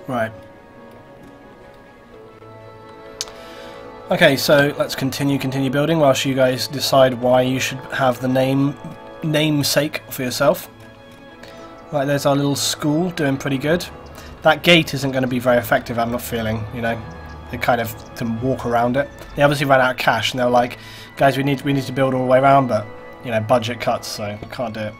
Right. Okay, so let's continue building whilst you guys decide why you should have the namesake for yourself. Right, there's our little school doing pretty good. That gate isn't going to be very effective, I'm not feeling, you know. They kind of can walk around it. They obviously ran out of cash and they were like, guys, we need to build all the way around, but you know, budget cuts, so we can't do it.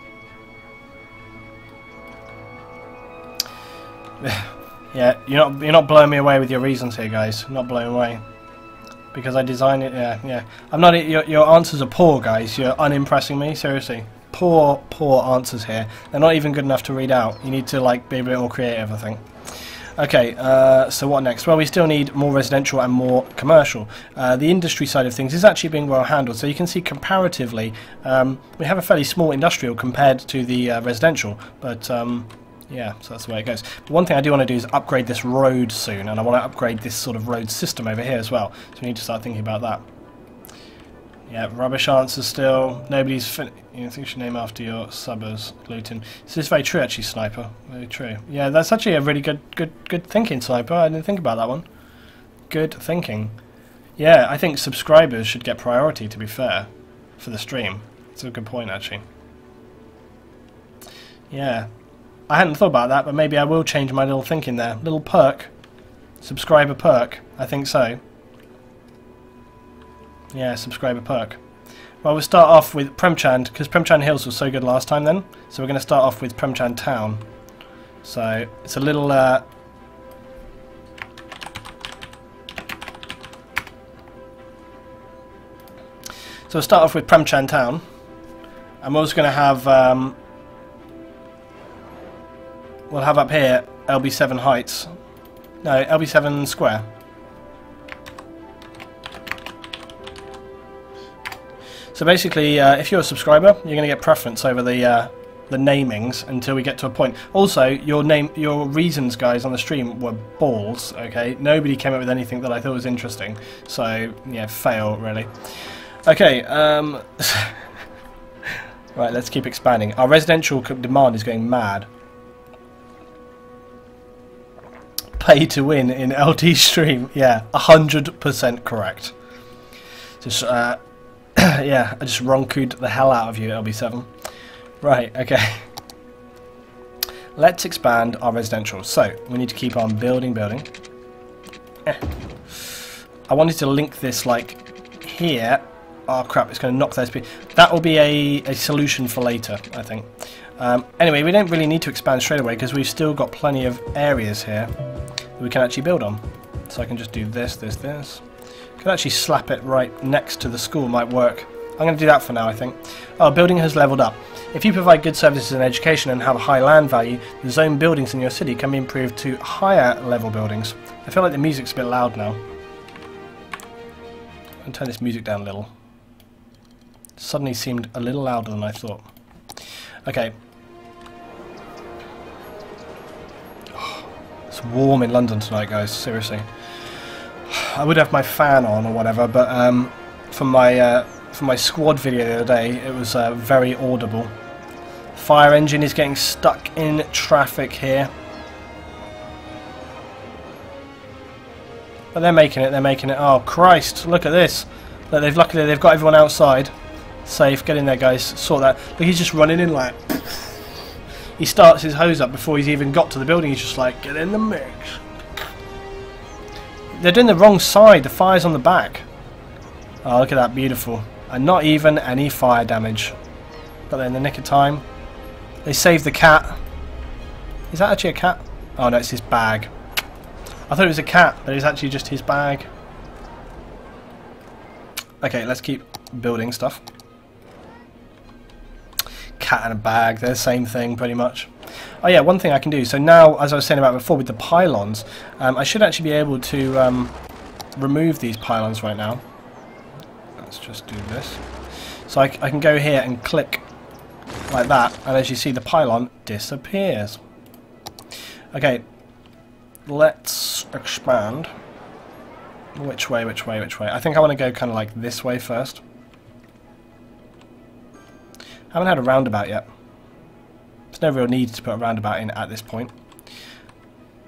Yeah, you're not blowing me away with your reasons here, guys. Not blowing away. Because I designed it, yeah. I'm not. Your answers are poor, guys. You're unimpressing me, seriously. Poor answers here. They're not even good enough to read out. You need to like be a bit more creative, I think. Okay, so what next? Well, we still need more residential and more commercial. The industry side of things is actually being well handled. So you can see comparatively, we have a fairly small industrial compared to the residential, but. Yeah, so that's the way it goes. But one thing I do want to do is upgrade this road soon, and I want to upgrade this sort of road system over here as well. So we need to start thinking about that. Yeah, rubbish answers still. Nobody's you think you should name after your suburbs, Luton. This is very true, actually, Sniper. Very true. Yeah, that's actually a really good thinking, Sniper. I didn't think about that one. Good thinking. Yeah, I think subscribers should get priority, to be fair, for the stream. That's a good point, actually. Yeah. I hadn't thought about that, but maybe I will change my little thinking there. Little perk. Subscriber perk. I think so. Yeah, subscriber perk. Well, we'll start off with Premchand, because Premchand Hills was so good last time then. So we're going to start off with Premchand Town. So, it's a little... So we'll start off with Premchand Town. And we're also going to have... we'll have up here LB7 Heights. No, LB7 Square. So basically, if you're a subscriber, you're going to get preference over the namings until we get to a point. Also, your reasons, guys, on the stream were balls. Okay, nobody came up with anything that I thought was interesting. So yeah, fail really. Okay. Right, let's keep expanding. Our residential demand is going mad. Pay to win in LT stream. Yeah, 100% correct. Just yeah, I just ronku'd the hell out of you, LB7. Right, okay. Let's expand our residential. So we need to keep on building. I wanted to link this like here. Oh crap, it's going to knock those people. That will be a solution for later, I think. Anyway, we don't really need to expand straight away because we've still got plenty of areas here that we can actually build on. So I can just do this. Could actually slap it right next to the school, might work. I'm going to do that for now, I think. Oh, building has leveled up. If you provide good services and education and have a high land value, the zone buildings in your city can be improved to higher level buildings. I feel like the music's a bit loud now. I'll turn this music down a little. Suddenly seemed a little louder than I thought. Okay. Oh, it's warm in London tonight, guys, seriously. I would have my fan on or whatever, but from my squad video the other day, it was very audible. Fire engine is getting stuck in traffic here, but they're making it. Oh Christ! Look at this. Look, luckily they've got everyone outside, safe. Get in there, guys. Sort that. Look, he's just running in like. He starts his hose up before he's even got to the building. He's just like, get in the mix. They're doing the wrong side. The fire's on the back. Oh, look at that. Beautiful. And not even any fire damage. Got there in the nick of time. They saved the cat. Is that actually a cat? Oh, no, it's his bag. I thought it was a cat, but it's actually just his bag. Okay, let's keep building stuff. Cat and a bag. They're the same thing, pretty much. Oh yeah, one thing I can do. So now, as I was saying about before with the pylons, I should actually be able to remove these pylons right now. Let's just do this. So I can go here and click like that, and as you see, the pylon disappears. Okay, let's expand. Which way? I think I want to go kind of like this way first. I haven't had a roundabout yet. There's no real need to put a roundabout in at this point.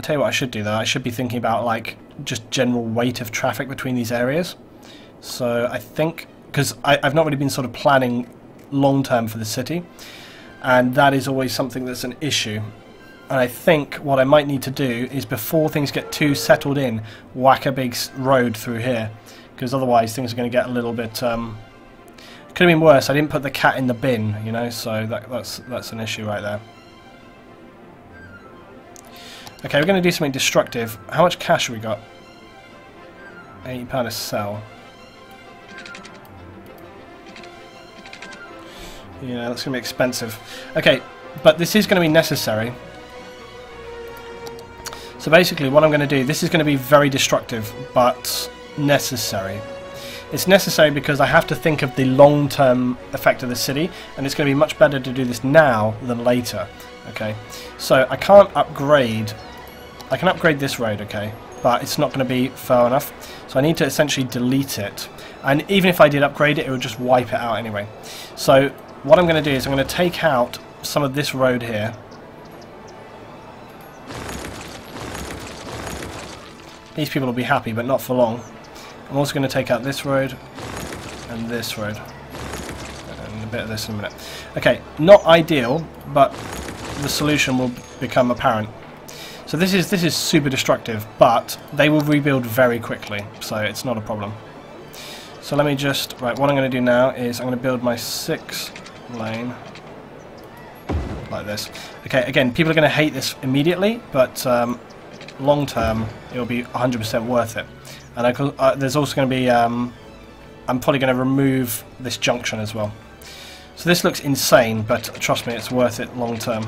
tell you what I should do though. I should be thinking about like just general weight of traffic between these areas. So I think, because I've not really been sort of planning long term for the city, and that is always something that's an issue. And I think what I might need to do is, before things get too settled in, whack a big road through here, because otherwise things are going to get a little bit. Could have been worse. I didn't put the cat in the bin, you know, so that's an issue right there. Okay, we're going to do something destructive. How much cash have we got? £80 a sell. Yeah, that's going to be expensive. Okay, but this is going to be necessary. So basically what I'm going to do, this is going to be very destructive, but necessary. It's necessary because I have to think of the long-term effect of the city, and it's going to be much better to do this now than later. Okay, so I can't upgrade. I can upgrade this road, okay, but it's not going to be far enough. So I need to essentially delete it. And even if I did upgrade it, it would just wipe it out anyway. So what I'm going to do is I'm going to take out some of this road here. These people will be happy, but not for long. I'm also going to take out this road and this road. And a bit of this in a minute. Okay, not ideal, but the solution will become apparent. So this is super destructive, but they will rebuild very quickly, so it's not a problem. So let me just, right, what I'm going to do now is I'm going to build my 6-lane like this. Okay, again, people are going to hate this immediately, but long term it'll be 100% worth it. And there's also going to be, I'm probably going to remove this junction as well. So this looks insane, but trust me, it's worth it long term.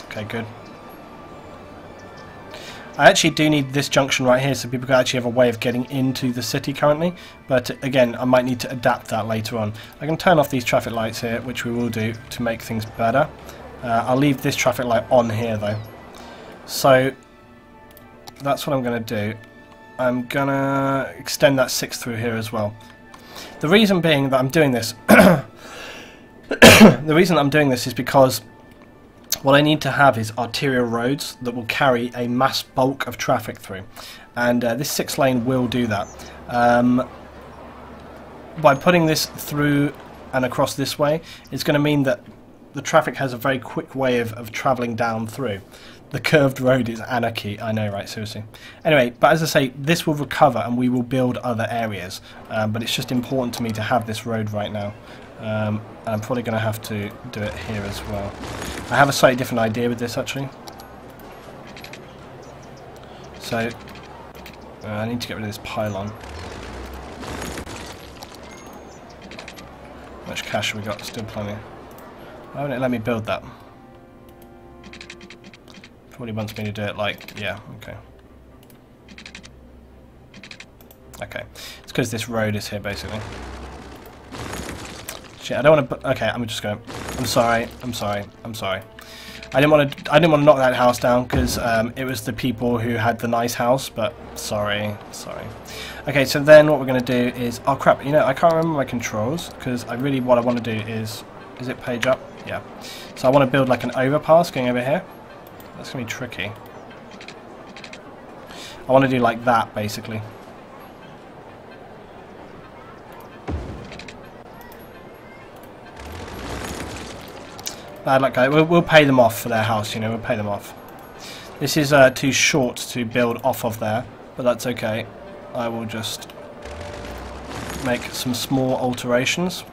Okay, good. I actually do need this junction right here so people can actually have a way of getting into the city currently, but again, I might need to adapt that later on. I can turn off these traffic lights here, which we will do to make things better. I'll leave this traffic light on here though. So that's what I'm going to do. I'm going to extend that 6 through here as well. The reason being that I'm doing this the reason I'm doing this is because what I need to have is arterial roads that will carry a mass bulk of traffic through, and this 6-lane will do that. By putting this through and across this way, it's going to mean that the traffic has a very quick way of travelling down through. The curved road is anarchy, I know, right, seriously. Anyway, but as I say, this will recover and we will build other areas, but it's just important to me to have this road right now. And I'm probably going to have to do it here as well. I have a slightly different idea with this actually. So I need to get rid of this pylon. How much cash have we got? Still plenty. Why won't it let me build that? Probably wants me to do it like, yeah, okay. Okay, it's because this road is here basically. Shit, I don't want to. Okay, I'm just going. I'm sorry. I didn't want to knock that house down because it was the people who had the nice house. But sorry. Okay, so then what we're going to do is, oh crap, you know, I can't remember my controls because what I want to do is it page up? Yeah. So I want to build like an overpass going over here. That's going to be tricky. I want to do like that basically. Bad luck, guys. We'll pay them off for their house, you know, we'll pay them off. This is too short to build off of there, but that's okay. I will just make some small alterations.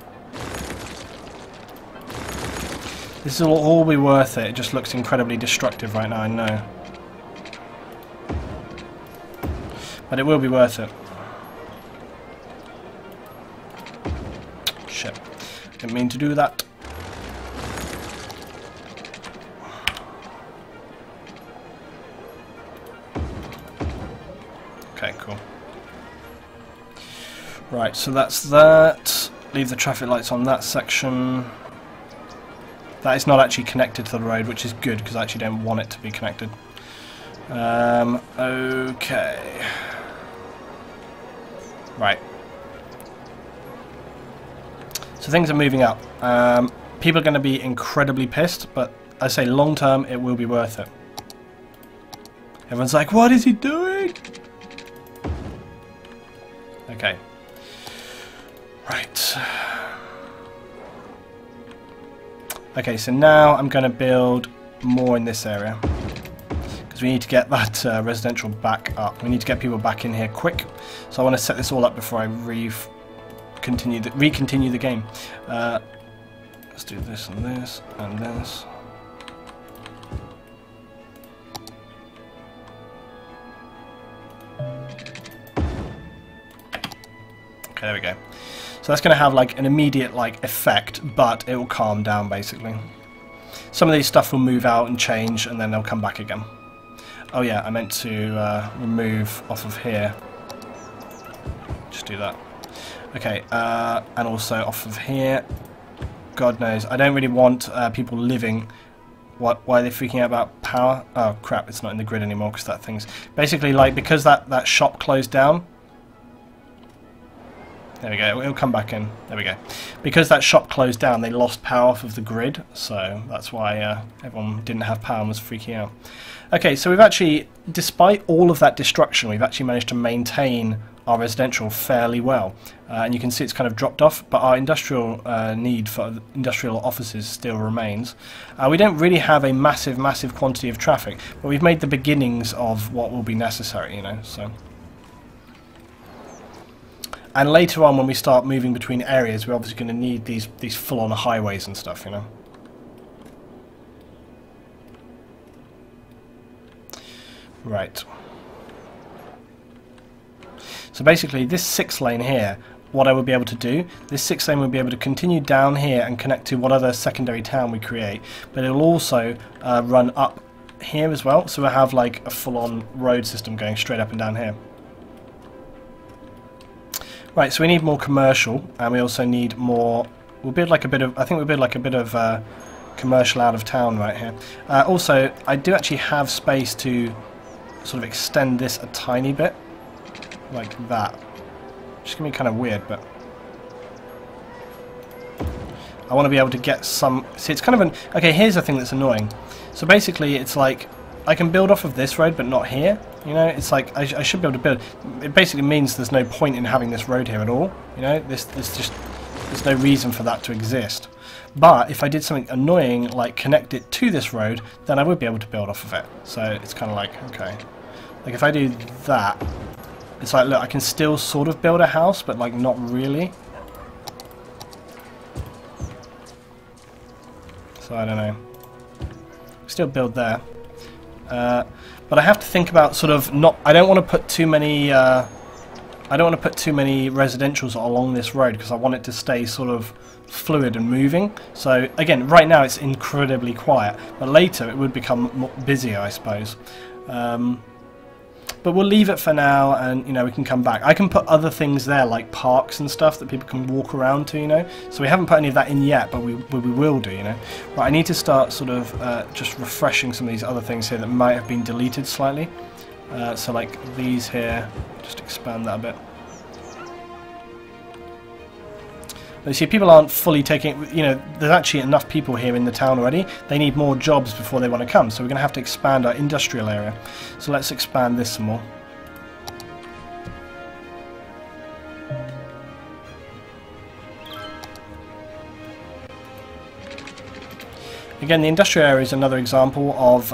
This will all be worth it. It just looks incredibly destructive right now, I know. But it will be worth it. Shit. Didn't mean to do that. Okay, cool. Right, so that's that. Leave the traffic lights on that section. That is not actually connected to the road, which is good because I actually don't want it to be connected. Okay. Right. So things are moving up. people are going to be incredibly pissed, but I say long term it will be worth it. Everyone's like, what is he doing? Okay. Right. Okay, so now I'm going to build more in this area. Because we need to get that residential back up. We need to get people back in here quick. So I want to set this all up before I recontinue the game. Let's do this and this and this. Okay, there we go. So that's going to have like an immediate like effect, but it will calm down basically. Some of these stuff will move out and change, and then they'll come back again. Oh yeah, I meant to remove off of here. Just do that. Okay, and also off of here. God knows, I don't really want people living. Why are they freaking out about power? Oh crap, it's not in the grid anymore because that thing's basically like, because that shop closed down. There we go, it'll come back in. There we go. Because that shop closed down, they lost power off of the grid, so that's why everyone didn't have power and was freaking out. Okay, so we've actually, despite all of that destruction, we've actually managed to maintain our residential fairly well. And you can see it's kind of dropped off, but our industrial need for industrial offices still remains. We don't really have a massive quantity of traffic, but we've made the beginnings of what will be necessary, you know, so... And later on, when we start moving between areas, we're obviously going to need these full-on highways and stuff, you know. Right. So basically, this 6-lane here, what I would be able to do, this 6-lane would be able to continue down here and connect to what other secondary town we create, but it will also run up here as well, so we'll have like a full-on road system going straight up and down here. Right, so we need more commercial, and we also need more. We'll build like a bit of. I think we'll build like a bit of commercial out of town right here. Also, I do actually have space to sort of extend this a tiny bit, like that. It's gonna be kind of weird, but I want to be able to get some. See, it's kind of an. Okay, here's the thing that's annoying. So basically, it's like I can build off of this road, but not here. You know, it's like I should be able to build. It basically means there's no point in having this road here at all. You know, there's no reason for that to exist. But if I did something annoying like connect it to this road, then I would be able to build off of it. So it's kind of like, okay, like if I do that, it's like, look, I can still sort of build a house, but like not really. So I don't know. Still build there. But I have to think about sort of not. I don't want to put too many. I don't want to put too many residentials along this road because I want it to stay sort of fluid and moving. So again, right now it's incredibly quiet, but later it would become more busier, I suppose. But we'll leave it for now, and you know, we can come back. I can put other things there like parks and stuff that people can walk around to, you know. So we haven't put any of that in yet, but we will do, you know. Right, I need to start sort of just refreshing some of these other things here that might have been deleted slightly. So like these here, just expand that a bit. But you see, people aren't fully taking, you know, there's actually enough people here in the town already. They need more jobs before they want to come, so we're going to have to expand our industrial area. So let's expand this some more. Again, the industrial area is another example of,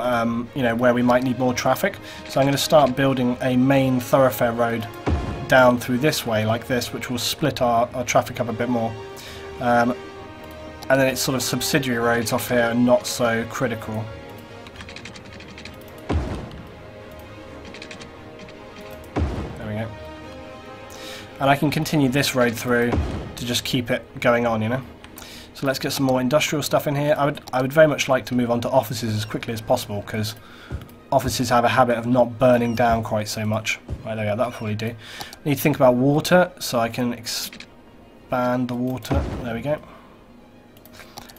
you know, where we might need more traffic. So I'm going to start building a main thoroughfare road down through this way like this, which will split our traffic up a bit more, and then it's sort of subsidiary roads off here are not so critical. There we go. And I can continue this road through to just keep it going on, you know. So let's get some more industrial stuff in here. I would very much like to move on to offices as quickly as possible because offices have a habit of not burning down quite so much. Right, there we go, that'll probably do. I need to think about water, so I can expand the water. There we go.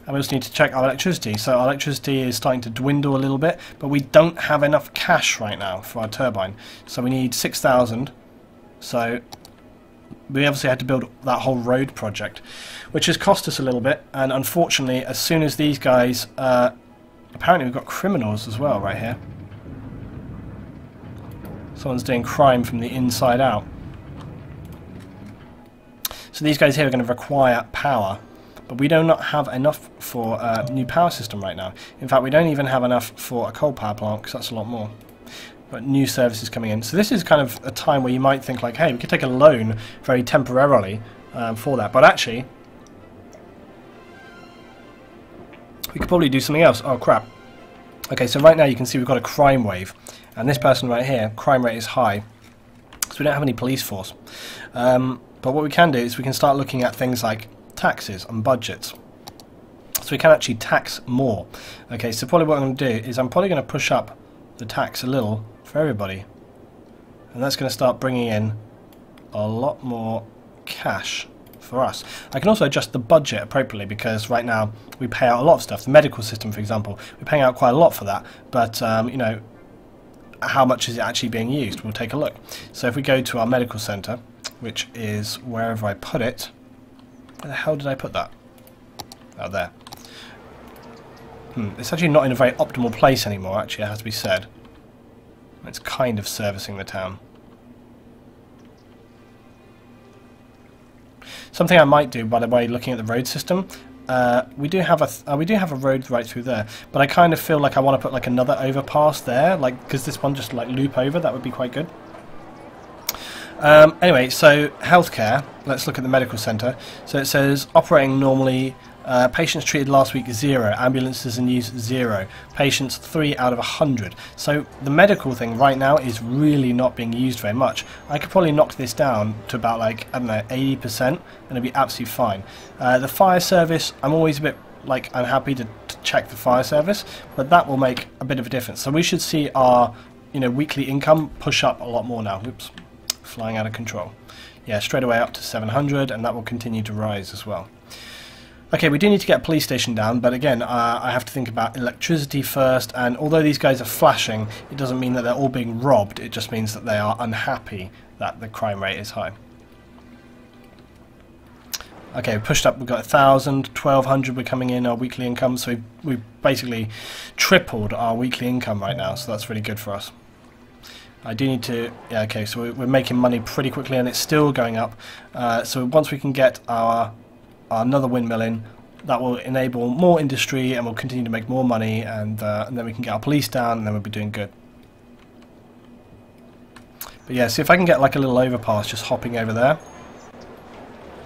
And we also need to check our electricity. So our electricity is starting to dwindle a little bit, but we don't have enough cash right now for our turbine. So we need 6,000. So We obviously had to build that whole road project, which has cost us a little bit, and unfortunately as soon as these guys apparently we've got criminals as well right here. Someone's doing crime from the inside out. So these guys here are going to require power, but we do not have enough for a new power system right now. In fact, we don't even have enough for a coal power plant, because that's a lot more. But new services coming in. So this is kind of a time where you might think like, hey, we could take a loan very temporarily for that. But actually, we could probably do something else. Oh, crap. Okay, so right now you can see we've got a crime wave. And this person right here, crime rate is high. So we don't have any police force. But what we can do is we can start looking at things like taxes and budgets. So we can actually tax more. Okay, so probably what I'm going to do is I'm probably going to push up the tax a little for everybody, and that's going to start bringing in a lot more cash for us. I can also adjust the budget appropriately, because right now we pay out a lot of stuff. The medical system, for example, we're paying out quite a lot for that, but you know, how much is it actually being used? We'll take a look. So if we go to our medical centre, which is wherever I put it, where the hell did I put that? Oh, there. It's actually not in a very optimal place anymore, actually, it has to be said. It's kind of servicing the town. Something I might do, by the way, looking at the road system, we do have a road right through there, but I kind of feel like I want to put like another overpass there, like because this one just like loop over, that would be quite good. Anyway, so healthcare. Let's look at the medical centre. So it says operating normally. Patients treated last week 0, ambulances in use 0, patients 3 out of 100. So the medical thing right now is really not being used very much. I could probably knock this down to about like, I don't know, 80%, and it'd be absolutely fine. The fire service, I'm always a bit like unhappy to check the fire service, but that will make a bit of a difference. So we should see our, you know, weekly income push up a lot more now. Oops, flying out of control. Yeah, straight away up to 700, and that will continue to rise as well. Okay, we do need to get a police station down, but again, I have to think about electricity first, and although these guys are flashing, it doesn't mean that they're all being robbed, it just means that they are unhappy that the crime rate is high. Okay, we pushed up, we've got 1,000, 1,200 we're coming in, our weekly income, so we've basically tripled our weekly income right now, so that's really good for us. I do need to, yeah, okay, so we're making money pretty quickly, and it's still going up, so once we can get another windmill in, that will enable more industry, and we'll continue to make more money, and then we can get our police down, and then we'll be doing good. But yeah, see if I can get like a little overpass just hopping over there,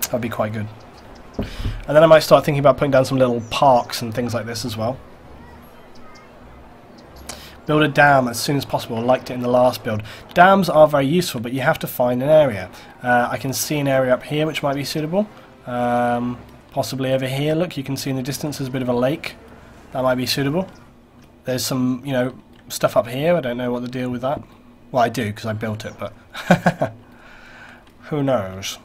that'd be quite good. And then I might start thinking about putting down some little parks and things like this as well. Build a dam as soon as possible. I liked it in the last build. Dams are very useful, but you have to find an area. I can see an area up here which might be suitable. Possibly over here, look, you can see in the distance there's a bit of a lake. That might be suitable. There's some, you know, stuff up here. I don't know what the deal with that. Well, I do, because I built it, but who knows.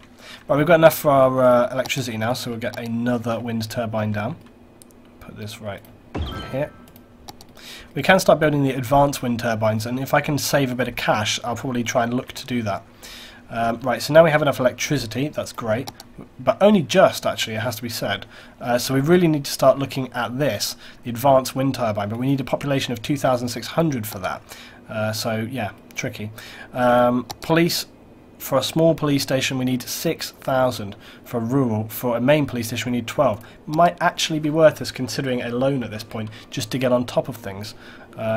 Right, we've got enough for our electricity now, so we'll get another wind turbine down. Put this right here. We can start building the advanced wind turbines, and if I can save a bit of cash, I'll probably try and look to do that. Right, so now we have enough electricity, that's great, but only just, actually, it has to be said. So we really need to start looking at this, the advanced wind turbine, but we need a population of 2,600 for that. So, yeah, tricky. Police, for a small police station we need 6,000. For rural, for a main police station we need 12. Might actually be worth us considering a loan at this point, just to get on top of things. We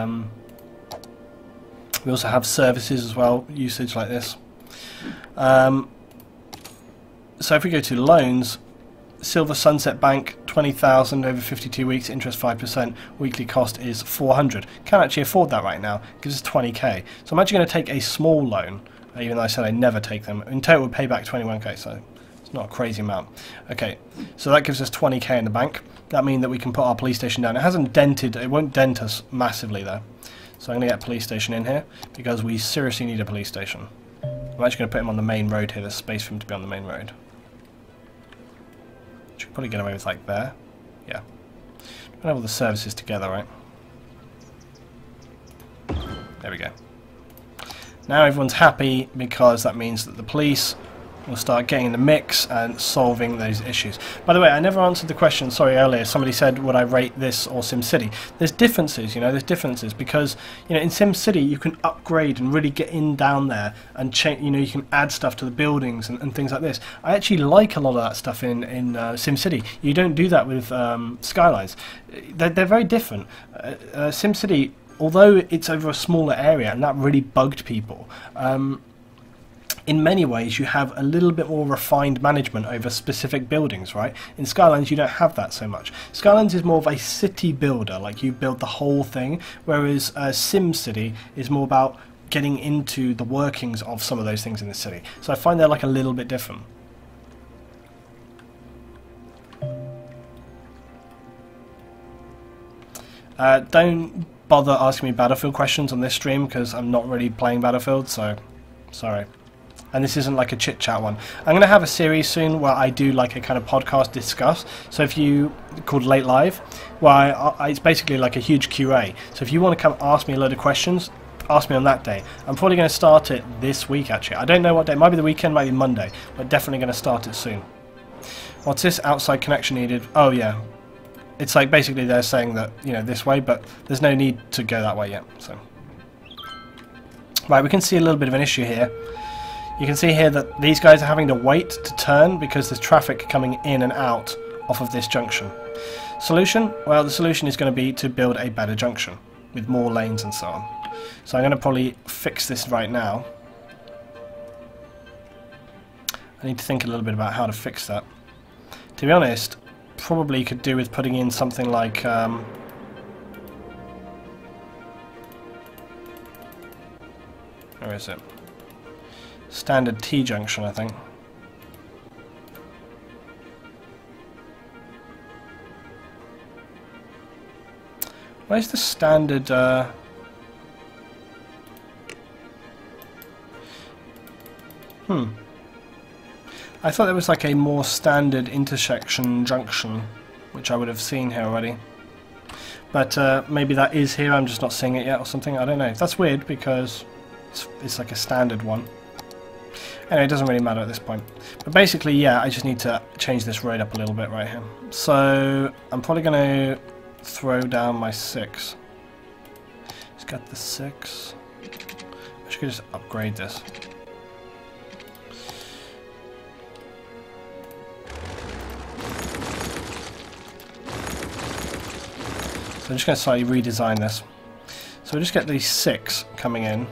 also have services as well, usage like this. So if we go to loans, Silver Sunset Bank, 20,000 over 52 weeks, interest 5%, weekly cost is 400. Can't actually afford that right now, gives us 20k. So I'm actually going to take a small loan, even though I said I never take them. In total we'll pay back 21k, so it's not a crazy amount. Okay, so that gives us 20k in the bank. That means that we can put our police station down. It hasn't dented, it won't dent us massively though. So I'm going to get a police station in here, because we seriously need a police station. I'm actually going to put him on the main road here. There's space for him to be on the main road. Should probably get away with like there. Yeah. We're going to have all the services together, right? There we go. Now everyone's happy, because that means that the police we'll start getting in the mix and solving those issues. By the way, I never answered the question, sorry, earlier. Somebody said, would I rate this or SimCity? There's differences, you know, there's differences because, you know, in SimCity you can upgrade and really get in down there and change, you know, you can add stuff to the buildings and things like this. I actually like a lot of that stuff in SimCity. You don't do that with Skylines. They're very different. SimCity, although it's over a smaller area, and that really bugged people, in many ways you have a little bit more refined management over specific buildings, right? In Skylines you don't have that so much. Skylines is more of a city builder, like you build the whole thing, whereas SimCity is more about getting into the workings of some of those things in the city. So I find they're like a little bit different. Don't bother asking me Battlefield questions on this stream because I'm not really playing Battlefield, so sorry. And this isn't like a chit chat one. I'm going to have a series soon where I do like a kind of podcast discuss. So if you, called Late Live, well, it's basically like a huge QA. So if you want to come ask me a load of questions, ask me on that day. I'm probably going to start it this week actually. I don't know what day, it might be the weekend, might be Monday, but definitely going to start it soon. What's this outside connection needed? Oh yeah. It's like basically they're saying that, you know, this way, but there's no need to go that way yet. So, right, we can see a little bit of an issue here. You can see here that these guys are having to wait to turn because there's traffic coming in and out off of this junction. Solution? Well, the solution is going to be to build a better junction with more lanes and so on. So I'm going to probably fix this right now. I need to think a little bit about how to fix that. To be honest, probably could do with putting in something like where is it? Standard T Junction, I think. Where's the standard I thought there was like a more standard intersection junction, which I would have seen here already. But maybe that is here, I'm just not seeing it yet or something, I don't know. That's weird because it's like a standard one. Anyway, it doesn't really matter at this point. But basically, yeah, I just need to change this road up a little bit right here. So I'm probably going to throw down my 6. Let's get the 6. I should just upgrade this. So I'm just going to slightly redesign this. So we'll just get these 6 coming in.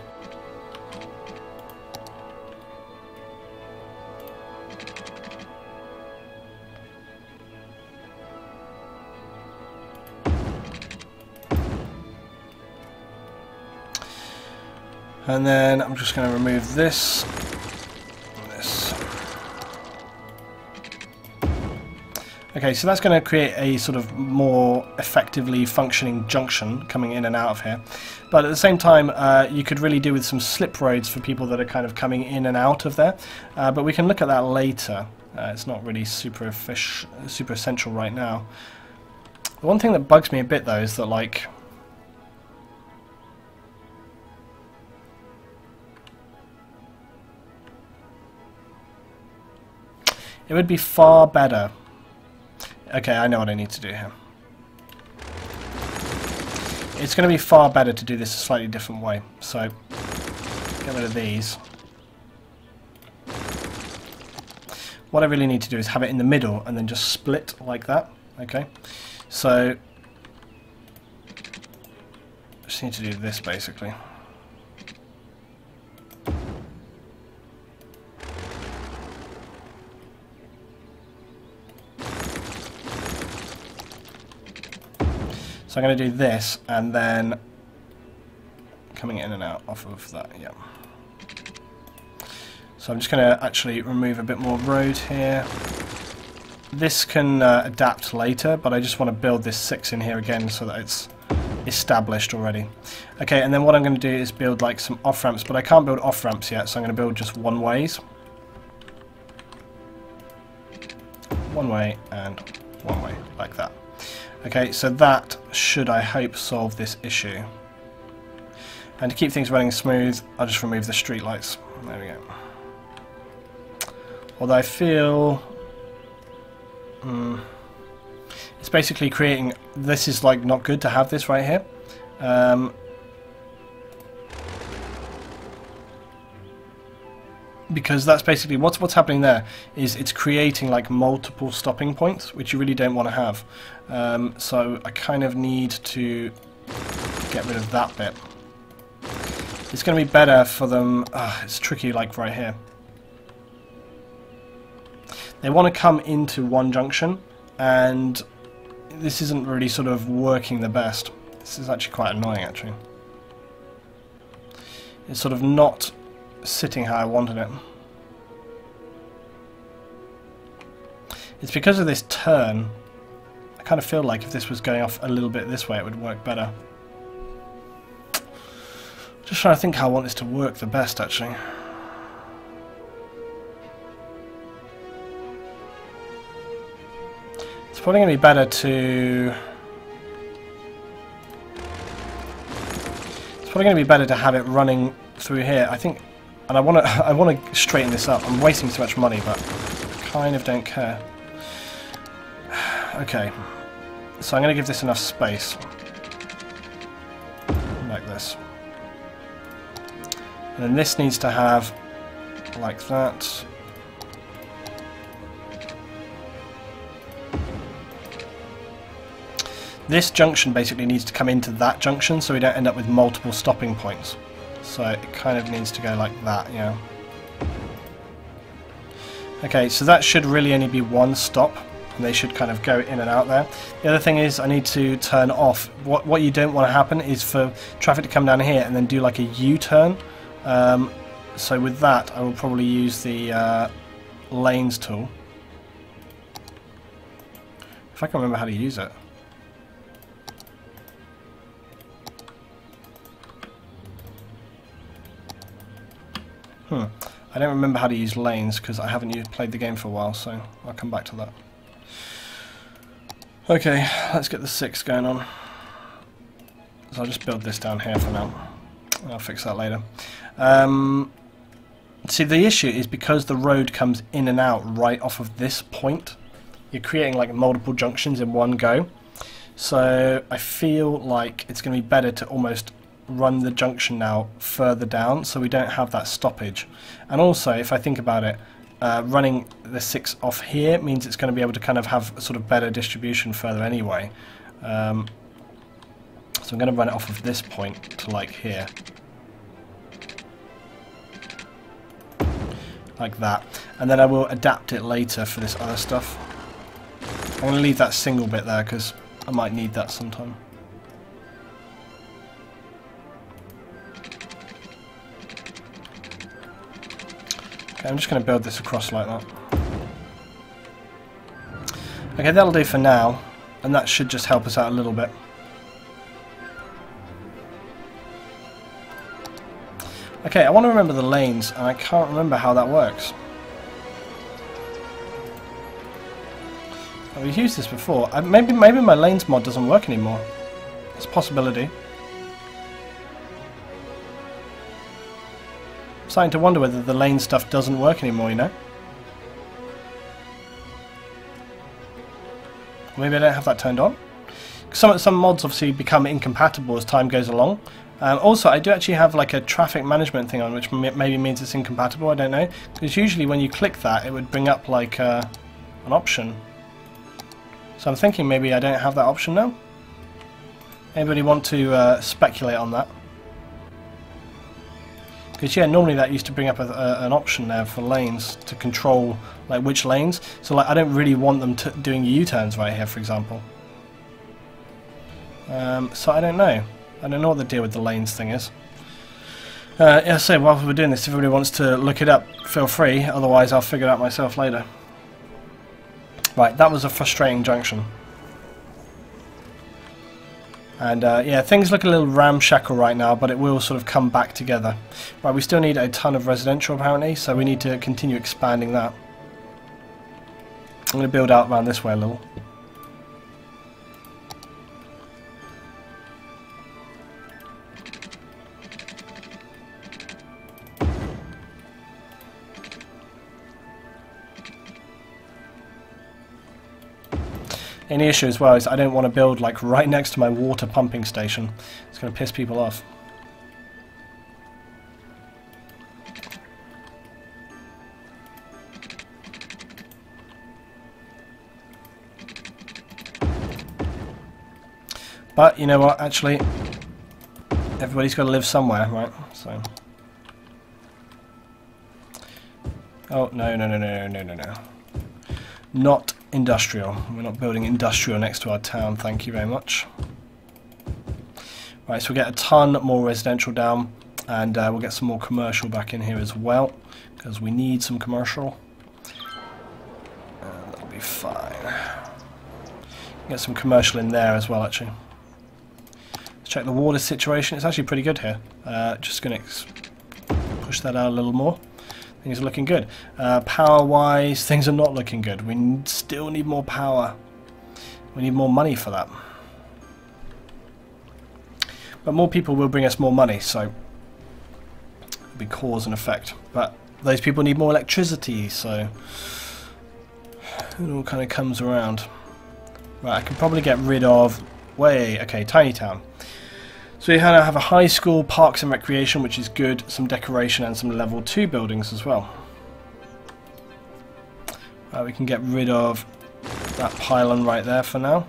And then I'm just going to remove this and this. Okay, so that's going to create a sort of more effectively functioning junction coming in and out of here. But at the same time, you could really do with some slip roads for people that are kind of coming in and out of there. But we can look at that later. It's not really super essential right now. The one thing that bugs me a bit though is that, like, it would be far better. Okay, I know what I need to do here. It's going to be far better to do this a slightly different way. So, get rid of these. What I really need to do is have it in the middle and then just split like that. Okay, so I just need to do this basically. So I'm going to do this, and then coming in and out off of that, yeah. So I'm just going to actually remove a bit more road here. This can adapt later, but I just want to build this 6 in here again so that it's established already. Okay, and then what I'm going to do is build like some off-ramps, but I can't build off-ramps yet, so I'm going to build just one-ways. One way and one way, like that. Okay, so that should, I hope, solve this issue. And to keep things running smooth, I'll just remove the street lights. There we go. Although I feel it's basically creating. This is like not good to have this right here. Because that's basically what's happening there is it's creating like multiple stopping points, which you really don't want to have. So I kind of need to get rid of that bit. It's going to be better for them. It's tricky, like right here. They want to come into one junction, and this isn't really sort of working the best. This is actually quite annoying, actually. It's sort of not sitting how I wanted it. It's because of this turn. I kind of feel like if this was going off a little bit this way, it would work better. Just trying to think how I want this to work the best, actually. It's probably going to be better to... It's probably going to be better to have it running through here, I think. And I want to straighten this up. I'm wasting too much money, but I kind of don't care. Okay, so I'm going to give this enough space, like this. And then this needs to have, like that. This junction basically needs to come into that junction so we don't end up with multiple stopping points. So it kind of needs to go like that, yeah. Okay, so that should really only be one stop, and they should kind of go in and out there. The other thing is I need to turn off. What you don't want to happen is for traffic to come down here and then do like a U-turn. So with that, I will probably use the lanes tool. If I can remember how to use it. I don't remember how to use lanes because I haven't played the game for a while, so I'll come back to that. Okay, let's get the 6 going on. So I'll just build this down here for now. I'll fix that later. See, the issue is because the road comes in and out right off of this point, you're creating like multiple junctions in one go. So I feel like it's going to be better to almost run the junction now further down so we don't have that stoppage. And also, if I think about it, running the 6 off here means it's going to be able to kind of have sort of better distribution further anyway. So I'm going to run it off of this point to like here. Like that. And then I will adapt it later for this other stuff. I'm going to leave that single bit there because I might need that sometime. Okay, I'm just going to build this across like that. Okay, that'll do for now, and that should just help us out a little bit. Okay, I want to remember the lanes, and I can't remember how that works. We've used this before. Maybe my lanes mod doesn't work anymore. It's a possibility. I'm starting to wonder whether the lane stuff doesn't work anymore, you know? Maybe I don't have that turned on. Some mods obviously become incompatible as time goes along. Also, I do actually have like a traffic management thing on, which maybe means it's incompatible, I don't know. Because usually when you click that, it would bring up like an option. So I'm thinking maybe I don't have that option now. Anybody want to speculate on that? Because yeah, normally that used to bring up an option there for lanes to control like which lanes. So like I don't really want them doing U-turns right here, for example. So I don't know. I don't know what the deal with the lanes thing is. Yeah, so while we're doing this, if everybody wants to look it up, feel free. Otherwise, I'll figure it out myself later. Right, that was a frustrating junction. And yeah, things look a little ramshackle right now, but it will sort of come back together. Right, we still need a ton of residential apparently, so we need to continue expanding that. I'm going to build out around this way a little. And the issue as well is I don't want to build like right next to my water pumping station. It's going to piss people off. But you know what, actually, everybody's got to live somewhere, right? So, oh, no. Not industrial. We're not building industrial next to our town, thank you very much. Right, so we'll get a ton more residential down, and we'll get some more commercial back in here as well, because we need some commercial. That'll be fine. Get some commercial in there as well, actually. Check the water situation. It's actually pretty good here. Just going to push that out a little more. Things are looking good. Power-wise, things are not looking good. We still need more power. We need more money for that. But more people will bring us more money, so it'll be cause and effect. But those people need more electricity, so it all kind of comes around. Right, I can probably get rid of... okay, tiny town. So we have a high school, parks and recreation, which is good, some decoration and some level 2 buildings as well. We can get rid of that pylon right there for now.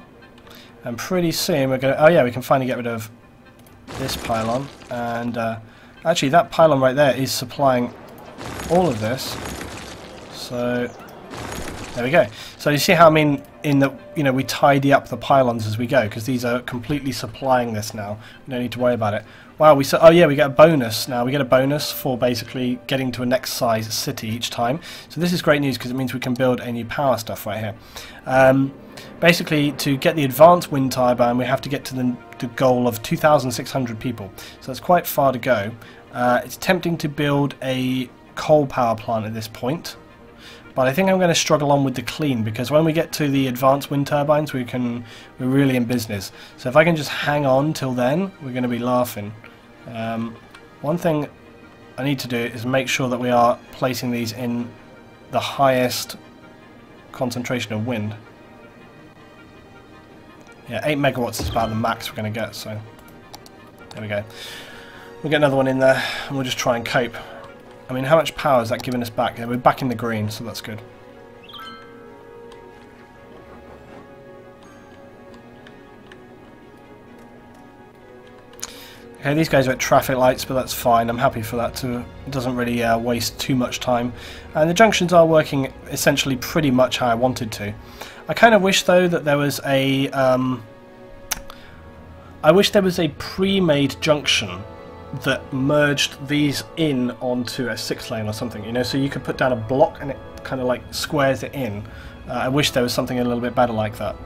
And pretty soon we're going to... oh yeah, we can finally get rid of this pylon. And actually that pylon right there is supplying all of this. So there we go. So you see how I mean in that, you know, we tidy up the pylons as we go, because these are completely supplying this now. We don't need to worry about it. Wow, oh yeah, we get a bonus now. We get a bonus for basically getting to a next size city each time. So this is great news because it means we can build a new power stuff right here. Basically, to get the advanced wind turbine, we have to get to the goal of 2,600 people. So that's quite far to go. It's tempting to build a coal power plant at this point. But I think I'm going to struggle on with the clean, because when we get to the advanced wind turbines, we're really in business. So if I can just hang on till then, we're going to be laughing. One thing I need to do is make sure that we are placing these in the highest concentration of wind. Yeah, 8 megawatts is about the max we're going to get, so there we go. We'll get another one in there, and we'll just try and cope. I mean, how much power is that giving us back? Yeah, we're back in the green, so that's good. Okay, these guys are at traffic lights, but that's fine. I'm happy for that too. It doesn't really waste too much time. And the junctions are working essentially pretty much how I wanted to. I kind of wish, though, that there was a... I wish there was a pre-made junction that merged these in onto a 6-lane or something, you know, so you could put down a block and it kind of like squares it in. I wish there was something a little bit better like that.